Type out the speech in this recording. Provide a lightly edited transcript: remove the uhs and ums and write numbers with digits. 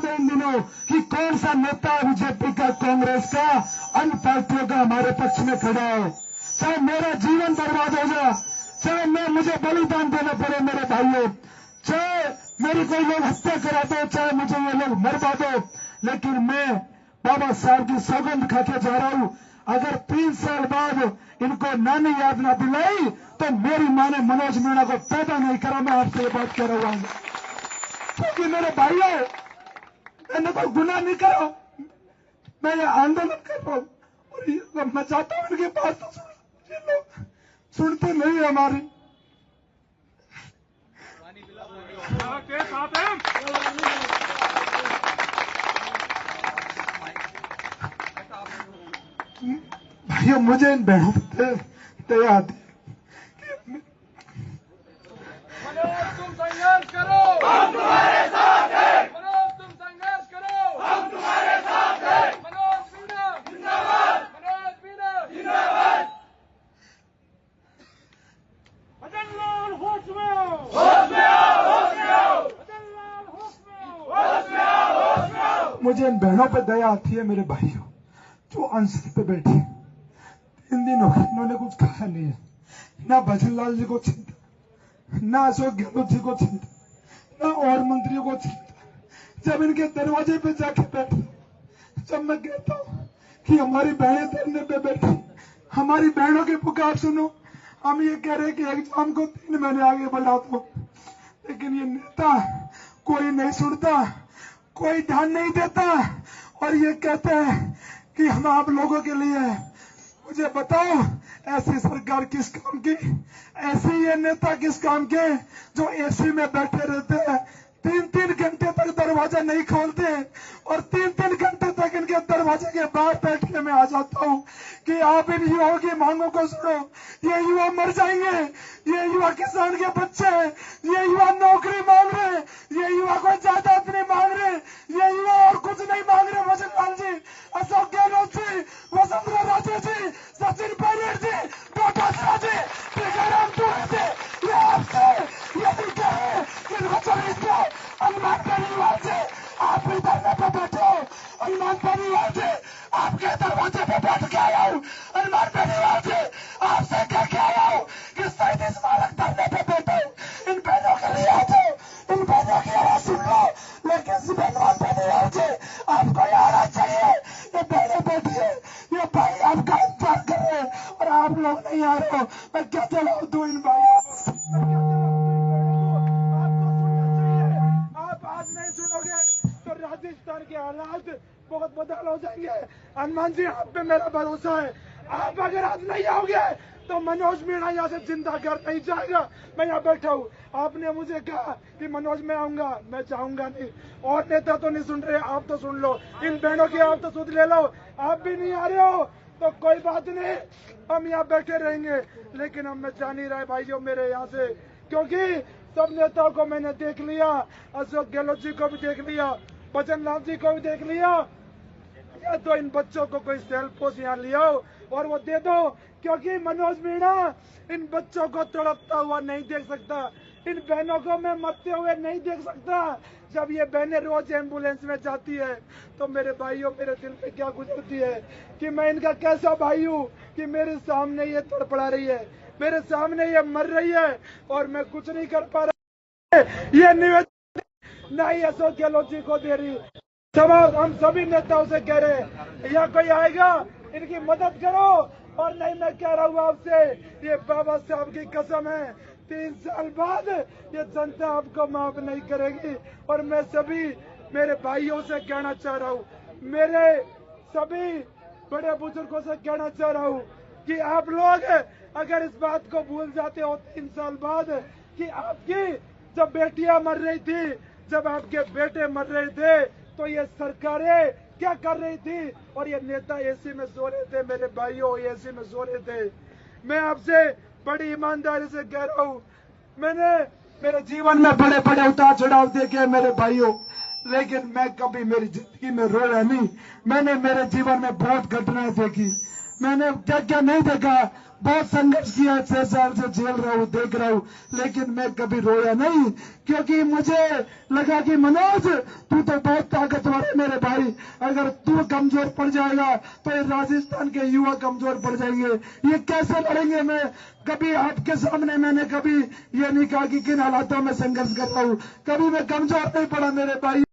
मौजूद है इन दिनों कि कौन सा नेता बीजेपी का, कांग्रेस का, अन्य पार्टियों का हमारे पक्ष में खड़ा है। चाहे मेरा जीवन बर्बाद हो जाए, चाहे मुझे बलिदान देना पड़े मेरे भाइयों, चाहे मेरी कोई लोग हत्या करा दो, चाहे मुझे ये लोग मरवा दो, लेकिन मैं बाबा साहब की सौगंध खा के जा रहा हूं, अगर 3 साल बाद इनको नानी याद ना दिलाई तो मेरी मां ने मनोज मीणा को पैदा नहीं करा। मैं आपसे ये बात कह रहा हूं, क्योंकि मेरे भाइयों मैंने कोई गुनाह नहीं करा, मैं ये आंदोलन कर रहा हूं और मैं चाहता हूं इनकी बात तो ये लोग सुनते नहीं है हमारी। भाइयों मुझे इन बहनों पर दया आती है। मनोज तुम संघर्ष करो, हम तुम्हारे साथ हैं। मनोज तुम संघर्ष करो, हम तुम्हारे साथ हैं। मनोज मीणा जिंदाबाद, मनोज मीणा जिंदाबाद। मदन लाल होश में आओ, होश में आओ, होश में आओ। मदन लाल होश में आओ, होश में आओ, होश में आओ। मुझे इन बहनों पर दया आती है मेरे भाइयों, जो अंशुल पे बैठी 3 दिन हो गए इन्होंने कुछ कहा नहीं है, ना भजन लाल जी को चिंता, ना अशोक गहलोत जी को चिंता, ना और मंत्रियों को चिंता। जब इनके दरवाजे पे जाके बैठता, जब मैं कहता हूँ कि हमारी बहनें धरने पे बैठी, हमारी बहनों की पुकार सुनो, हम ये कह रहे हैं कि एग्जाम को 3 महीने आगे बढ़ा दो, लेकिन ये नेता कोई नहीं सुनता, कोई ध्यान नहीं देता और ये कहते हैं कि हम आप लोगों के लिए। मुझे बताओ ऐसी सरकार किस काम की, ऐसे ये नेता किस काम के जो एसी में बैठे रहते हैं, 3-3 घंटे तक दरवाजा नहीं खोलते और 3-3 घंटे तक इनके दरवाजे के बाहर बैठ के मैं आ जाता हूँ कि आप इन युवाओं की मांगों को सुनो। ये युवा मर जाएंगे, ये युवा किसान के बच्चे हैं, ये युवा नौकरी मांग रहे हैं, ये युवा कोई जायदाद नहीं मांग रहे, ये युवा और कुछ नहीं मांग रहे। भजन लाल जी, अशोक गहलोत जी, वसुंधरा राजे जी, सचिन पायलट जी, डोटासरा जी, टीकाराम दूबे जी, ये आपसे यदि कहे कि हनुमान बेनीवाल जी आप भी धरने पे बैठे हो, हनुमान बेनीवाल जी आपके दरवाजे पे बैठ के आया हूँ, हनुमान बेनीवाल जी आपसे कह के आया हूँ कि शहीद स्मारक धरने पे बैठे हो। इन बहनों के लिए आ जाओ, इन बहनों की आवाज सुन लो, लेकिन हनुमान बेनीवाल जी आपको आना चाहिए। ये बहने बैठी है, ये भाई आपका इंतजार कर रहे हैं और आप लोग नहीं आ रहे हो। मैं क्या चलाऊ दो इन भाइयों को, नहीं सुनोगे तो राजस्थान के हालात बहुत बदल हो जाएंगे। हनुमान जी आप पे मेरा भरोसा है, आप अगर आज नहीं आओगे तो मनोज मीणा यहाँ से जिंदा घर नहीं जाएगा। मैं यहाँ बैठा हूँ, आपने मुझे कहा कि मनोज मैं आऊंगा, मैं चाहूंगा नहीं, और नेता तो नहीं सुन रहे, आप तो सुन लो, इन बहनों की आप तो सुध ले लो। आप भी नहीं आ रहे हो तो कोई बात नहीं, हम यहाँ बैठे रहेंगे, लेकिन हम जा नहीं रहे भाइयों मेरे यहाँ से, क्योंकि सब नेताओं को मैंने देख लिया, अशोक गहलोत जी को भी देख लिया, भजन लाल जी को भी देख लिया। या तो इन बच्चों को कोई सेल पोस्ट यहाँ ले आओ और वो दे दो, क्योंकि मनोज मीणा इन बच्चों को तड़पता हुआ नहीं देख सकता, इन बहनों को मैं मरते हुए नहीं देख सकता। जब ये बहनें रोज एम्बुलेंस में जाती है तो मेरे भाइयों मेरे दिल पे क्या गुजरती है कि मैं इनका कैसा भाई हूँ कि मेरे सामने ये तड़पड़ा रही है, मेरे सामने ये मर रही है और मैं कुछ नहीं कर पा रहा। ये निवेदन ना ही अशोक गहलोत जी को दे रही, हम सभी नेताओं से कह रहे हैं यहाँ कोई आएगा इनकी मदद करो, और नहीं मैं कह रहा हूँ आपसे, ये बाबा साहब की कसम है, 3 साल बाद ये जनता आपको माफ नहीं करेगी। और मैं सभी मेरे भाइयों से कहना चाह रहा हूँ, मेरे सभी बड़े बुजुर्गों से कहना चाह रहा हूँ कि आप लोग अगर इस बात को भूल जाते हो 3 साल बाद कि आपकी जब बेटियां मर रही थी, जब आपके बेटे मर रहे थे, तो ये सरकारें क्या कर रही थी और ये नेता एसी में सो रहे थे। मेरे भाइयों एसी में सो रहे थे। मैं आपसे बड़ी ईमानदारी से कह रहा हूँ, मैंने मेरे जीवन में बड़े बड़े उतार चढ़ाव देखे मेरे भाइयों, लेकिन मैं कभी मेरी जिंदगी में रोया नहीं। मैंने मेरे जीवन में बहुत घटनाएं देखी, मैंने क्या क्या नहीं देखा, बहुत संघर्ष किया, 6 साल से झेल रहा हूँ, देख रहा हूँ, लेकिन मैं कभी रोया नहीं, क्योंकि मुझे लगा कि मनोज तू तो बहुत ताकत बड़े मेरे भाई, अगर तू कमजोर पड़ जाएगा तो ये राजस्थान के युवा कमजोर पड़ जाएंगे। ये कैसे लड़ेंगे? मैं कभी आपके सामने मैंने कभी ये नहीं कहा कि किन हालातों में संघर्ष कर रहा हूं, कभी मैं कमजोर नहीं पड़ा मेरे भाई।